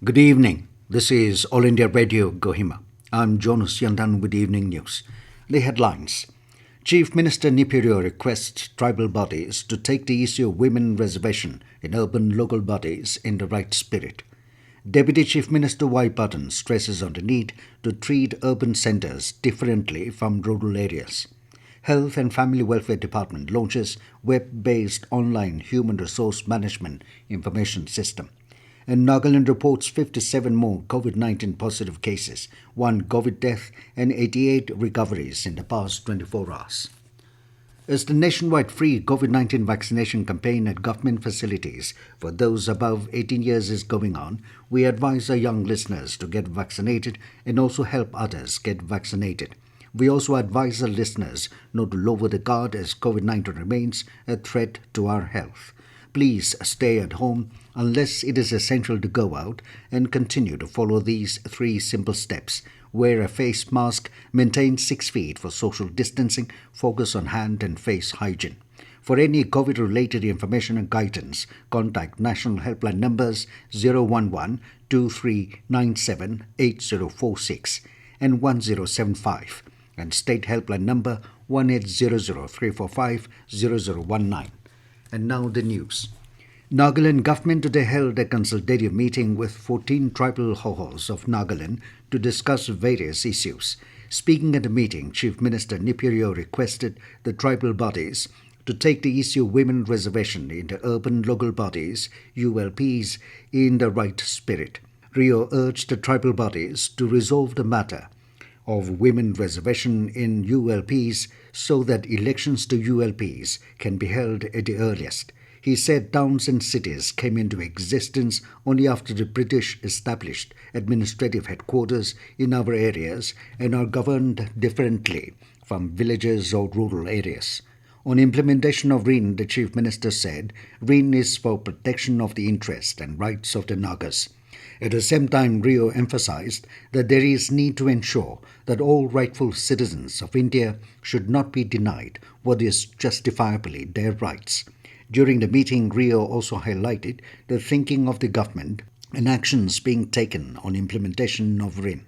Good evening. This is All India Radio Kohima. I'm Jonas Yandan with evening news. The headlines. Chief Minister Neiphiu Rio requests tribal bodies to take the issue of women reservation in urban local bodies in the right spirit. Deputy Chief Minister Y Patton stresses on the need to treat urban centres differently from rural areas. Health and Family Welfare Department launches web-based online human resource management information system. And Nagaland reports 57 more COVID-19 positive cases, 1 COVID death and 88 recoveries in the past 24 hours. As the nationwide free COVID-19 vaccination campaign at government facilities for those above 18 years is going on, we advise our young listeners to get vaccinated and also help others get vaccinated. We also advise our listeners not to lower the guard as COVID-19 remains a threat to our health. Please stay at home unless it is essential to go out and continue to follow these 3 simple steps. Wear a face mask, maintain 6 feet for social distancing, focus on hand and face hygiene. For any COVID-related information and guidance, contact National Helpline numbers 011-2397-8046 and 1075 and State Helpline number 1800-345-0019. And now the news. Nagaland government today held a consultative meeting with 14 tribal hohos of Nagaland to discuss various issues. Speaking at the meeting, Chief Minister Neiphiu Rio requested the tribal bodies to take the issue of women reservation in the urban local bodies, ULPs, in the right spirit. Rio urged the tribal bodies to resolve the matter of women reservation in ULPs so that elections to ULPs can be held at the earliest. He said towns and cities came into existence only after the British established administrative headquarters in our areas and are governed differently from villages or rural areas. On implementation of RIN, the Chief Minister said, RIN is for protection of the interests and rights of the Nagas. At the same time, Rio emphasized that there is need to ensure that all rightful citizens of India should not be denied what is justifiably their rights. During the meeting, Rio also highlighted the thinking of the government and actions being taken on implementation of RIN,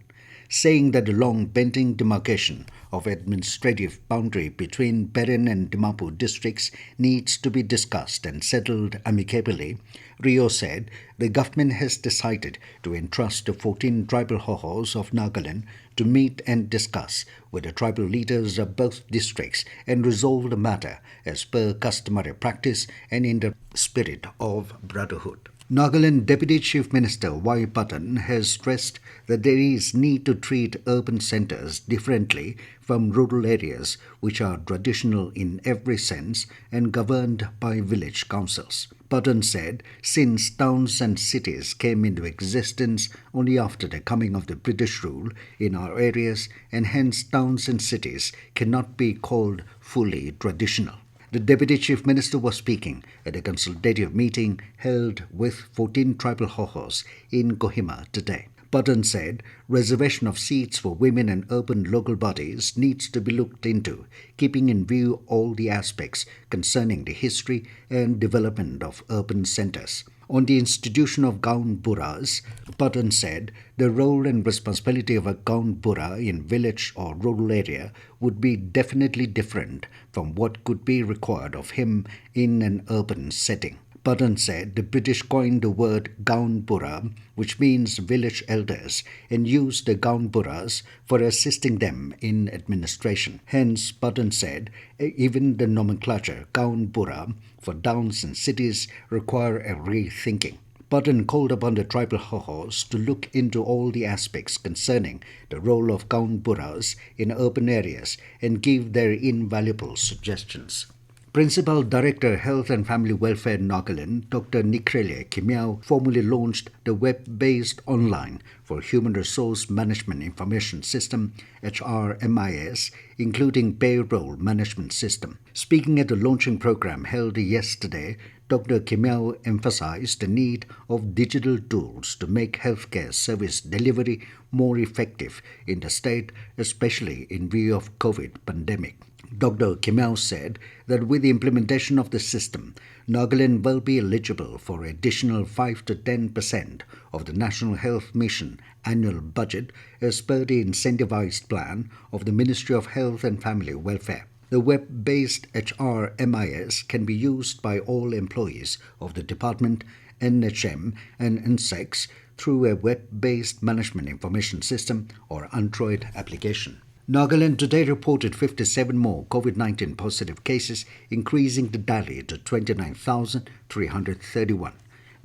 saying that the long-pending demarcation of administrative boundary between Beren and Dimapur districts needs to be discussed and settled amicably. Rio said the government has decided to entrust the 14 tribal hohos of Nagaland to meet and discuss with the tribal leaders of both districts and resolve the matter as per customary practice and in the spirit of brotherhood. Nagaland Deputy Chief Minister Y Patton has stressed that there is need to treat urban centres differently from rural areas which are traditional in every sense and governed by village councils. Patton said, since towns and cities came into existence only after the coming of the British rule in our areas and hence towns and cities cannot be called fully traditional. The Deputy Chief Minister was speaking at a consultative meeting held with 14 tribal hohos in Kohima today. Patton said reservation of seats for women in urban local bodies needs to be looked into, keeping in view all the aspects concerning the history and development of urban centres. On the institution of Gaon Buras, Patton said the role and responsibility of a Gaon Bura in village or rural area would be definitely different from what could be required of him in an urban setting. Patton said the British coined the word Gaon Bura, which means village elders, and used the Gaon Buras for assisting them in administration. Hence, Patton said, even the nomenclature Gaon Bura for towns and cities require a rethinking. Patton called upon the tribal hohos to look into all the aspects concerning the role of Gaon Buras in urban areas and give their invaluable suggestions. Principal Director Health and Family Welfare Nagaland, Dr. Chief formally launched the web-based online for Human Resource Management Information System, HRMIS, including payroll management system. Speaking at the launching program held yesterday, Dr. Chief emphasized the need of digital tools to make healthcare service delivery more effective in the state, especially in view of COVID pandemic. Dr. Kimau said that with the implementation of the system, Nagaland will be eligible for additional 5 to 10% of the National Health Mission annual budget as per the incentivized plan of the Ministry of Health and Family Welfare. The web-based HRMIS can be used by all employees of the department, NHM and NSEX through a web-based management information system or Android application. Nagaland today reported 57 more COVID-19 positive cases, increasing the tally to 29,331.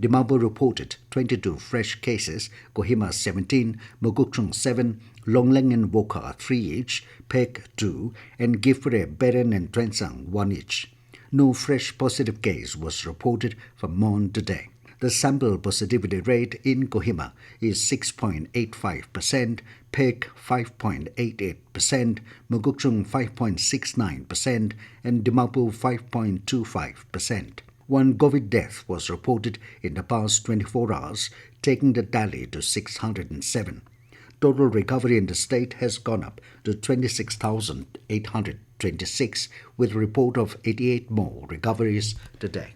Dimapur reported 22 fresh cases, Kohima 17, Mogokchung 7, Longleng and Woka 3 each, Pek 2, and Gifre, Beren and Trensang 1 each. No fresh positive case was reported from Mon today. The sample positivity rate in Kohima is 6.85%, Pek 5.88%, Mogokchung 5.69%, and Dimapur 5.25%. One COVID death was reported in the past 24 hours, taking the tally to 607. Total recovery in the state has gone up to 26,826, with a report of 88 more recoveries today.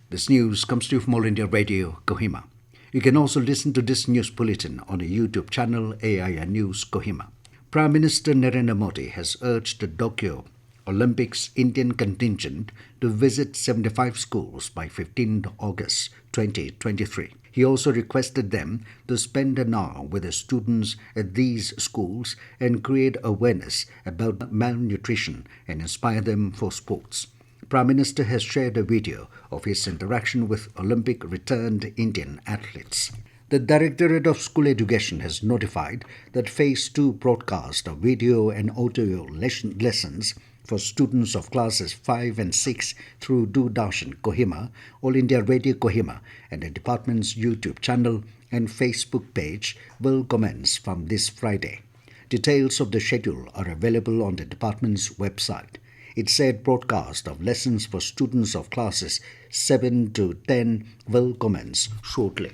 This news comes to you from All India Radio, Kohima. You can also listen to this news bulletin on a YouTube channel, AIR News, Kohima. Prime Minister Narendra Modi has urged the Tokyo Olympics Indian contingent to visit 75 schools by 15 August 2023. He also requested them to spend an hour with the students at these schools and create awareness about malnutrition and inspire them for sports. Prime Minister has shared a video of his interaction with Olympic-returned Indian athletes. The Directorate of School Education has notified that Phase 2 broadcast of video and audio lessons for students of classes 5 and 6 through Doordarshan Kohima, All India Radio Kohima, and the department's YouTube channel and Facebook page will commence from this Friday. Details of the schedule are available on the department's website. It said broadcast of lessons for students of classes 7 to 10 will commence shortly.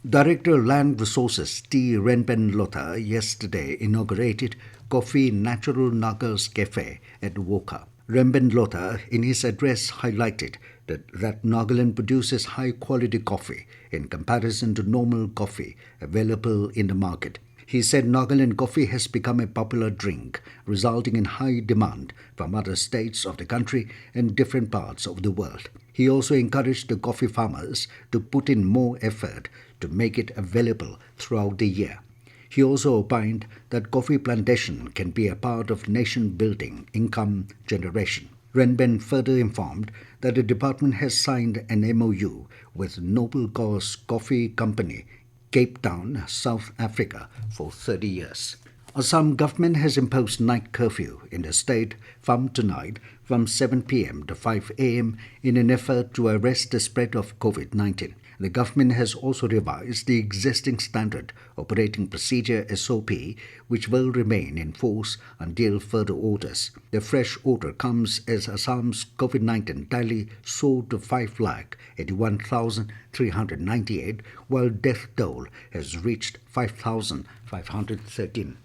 Director Land Resources T. Renben Lota yesterday inaugurated Coffee Natural Nagas Cafe at Woka. Renben Lota, in his address, highlighted that Nagaland produces high-quality coffee in comparison to normal coffee available in the market. He said Nagaland coffee has become a popular drink, resulting in high demand from other states of the country and different parts of the world. He also encouraged the coffee farmers to put in more effort to make it available throughout the year. He also opined that coffee plantation can be a part of nation-building income generation. Renben further informed that the department has signed an MOU with Noble Cause Coffee Company, Cape Town, South Africa, for 30 years. Assam government has imposed night curfew in the state from tonight from 7 p.m. to 5 a.m. in an effort to arrest the spread of COVID-19. The government has also revised the existing standard operating procedure SOP, which will remain in force until further orders. The fresh order comes as Assam's COVID-19 tally soared to 5,81,398, while death toll has reached 5,513.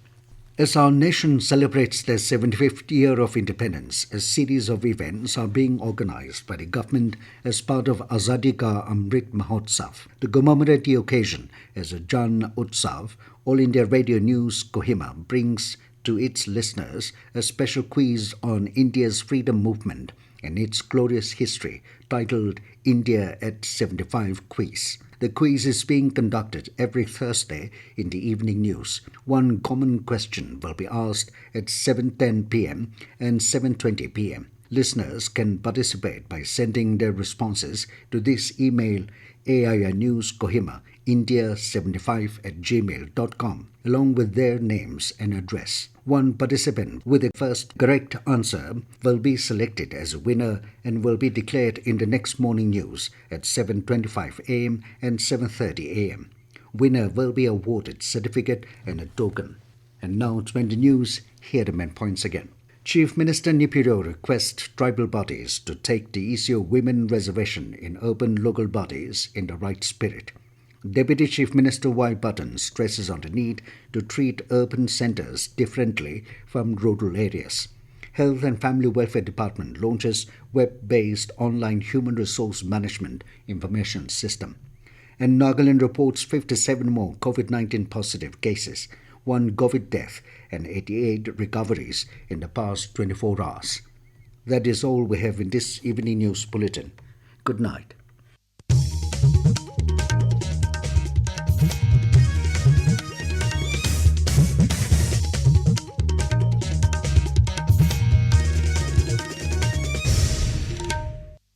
As our nation celebrates their 75th year of independence, a series of events are being organized by the government as part of Azadi Ka Amrit Mahotsav. To commemorate the occasion as a Jan Utsav, All India Radio News Kohima brings to its listeners a special quiz on India's freedom movement and its glorious history, titled India at 75 Quiz. The quiz is being conducted every Thursday in the evening news. One common question will be asked at 7:10 p.m. and 7:20 p.m. Listeners can participate by sending their responses to this email, airnewskohima.india75@gmail.com, along with their names and address. One participant with the first correct answer will be selected as a winner and will be declared in the next morning news at 7:25 a.m. and 7:30 a.m. Winner will be awarded certificate and a token. And now to the news, here are the main points again. Chief Minister Neiphiu Rio requests tribal bodies to take the issue of women reservation in urban local bodies in the right spirit. Deputy Chief Minister Y Patton stresses on the need to treat urban centres differently from rural areas. Health and Family Welfare Department launches web-based online human resource management information system. And Nagaland reports 57 more COVID-19 positive cases, 1 COVID death and 88 recoveries in the past 24 hours. That is all we have in this evening news bulletin. Good night.